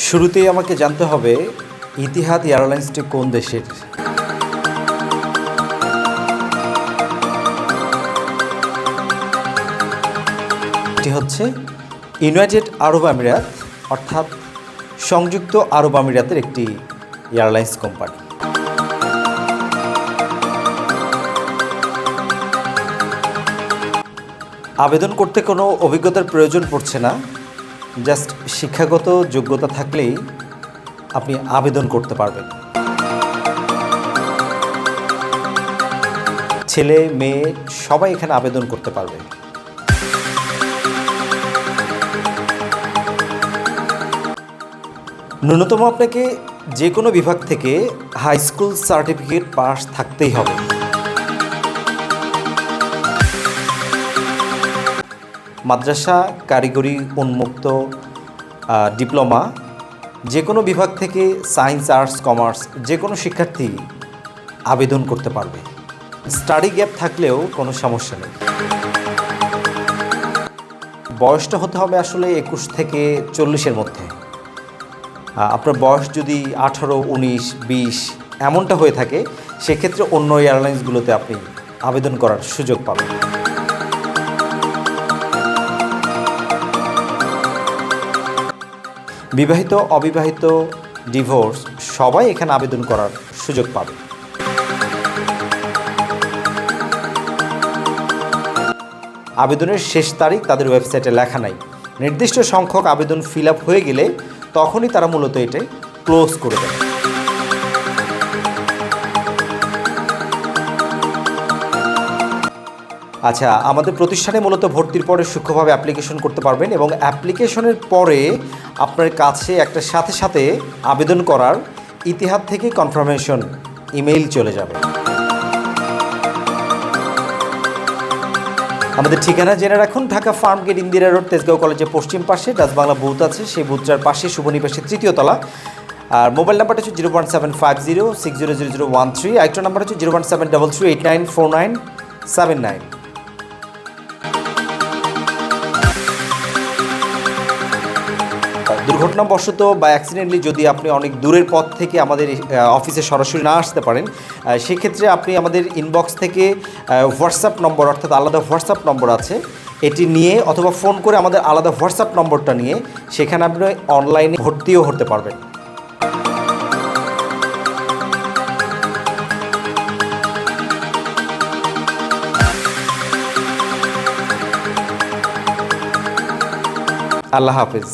শুরুতেই আমাকে জানতে হবে ইতিহাদ এয়ারলাইন্সটি কোন দেশের। এটি হচ্ছে ইউনাইটেড আরব আমিরাত অর্থাৎ সংযুক্ত আরব আমিরাতের একটি এয়ারলাইন্স কোম্পানি। আবেদন করতে কোনো অভিজ্ঞতার প্রয়োজন পড়ছে না, জাস্ট শিক্ষাগত যোগ্যতা থাকলেই আপনি আবেদন করতে পারবেন। ছেলে মেয়ে সবাই এখানে আবেদন করতে পারবে। ন্যূনতম আপনাকে যে কোনো বিভাগ থেকে হাই স্কুল সার্টিফিকেট পাস থাকতেই হবে। মাদ্রাসা, কারিগরি উন্মুক্ত, ডিপ্লোমা, যে কোনো বিভাগ থেকে সায়েন্স, আর্টস, কমার্স যে কোনো শিক্ষার্থী আবেদন করতে পারবে। স্টাডি গ্যাপ থাকলেও কোনো সমস্যা নেই। বয়সটা হতে হবে আসলে 21 থেকে 40-এর মধ্যে। আপনার বয়স যদি 18, 19, 20 এমনটা হয়ে থাকে, সেক্ষেত্রে অন্য এয়ারলাইন্সগুলোতে আপনি আবেদন করার সুযোগ পাবেন। বিবাহিত, অবিবাহিত, ডিভোর্স সবাই এখানে আবেদন করার সুযোগ পাবে। আবেদনের শেষ তারিখ তাদের ওয়েবসাইটে লেখা নাই। নির্দিষ্ট সংখ্যক আবেদন ফিল আপ হয়ে গেলে তখনই তারা মূলত এটাই ক্লোজ করে দেয়। আচ্ছা, আমাদের প্রতিষ্ঠানে মূলত ভর্তির পরে সূক্ষ্মভাবে অ্যাপ্লিকেশন করতে পারবেন এবং অ্যাপ্লিকেশনের পরে আপনার কাছে একটা সাথে সাথে আবেদন করার ইতিহাদ থেকে কনফার্মেশন ইমেইল চলে যাবে। আমাদের ঠিকানা জেনে রাখুন, Dhaka farm gate, Indira road, Tejgaon কলেজের পশ্চিম পাশে ডাচ বাংলা বুথ আছে। সেই বুথটার পাশে শুভনিবাসের 3য় তলা। আর মোবাইল নাম্বারটা হচ্ছে 01750600013। আরেকটা নাম্বার হচ্ছে 01733894979। দুর্ঘটনাবশত বা অ্যাক্সিডেন্টলি যদি আপনি অনেক দূরের পথ থেকে আমাদের অফিসে সরাসরি না আসতে পারেন, সেক্ষেত্রে আপনি আমাদের ইনবক্স থেকে হোয়াটসঅ্যাপ নম্বর, অর্থাৎ আলাদা হোয়াটসঅ্যাপ নম্বর আছে, এটি নিয়ে অথবা ফোন করে আমাদের আলাদা হোয়াটসঅ্যাপ নম্বরটা নিয়ে সেখানে আপনি অনলাইনে ভর্তিও হতে পারবেন। আল্লাহ হাফেজ।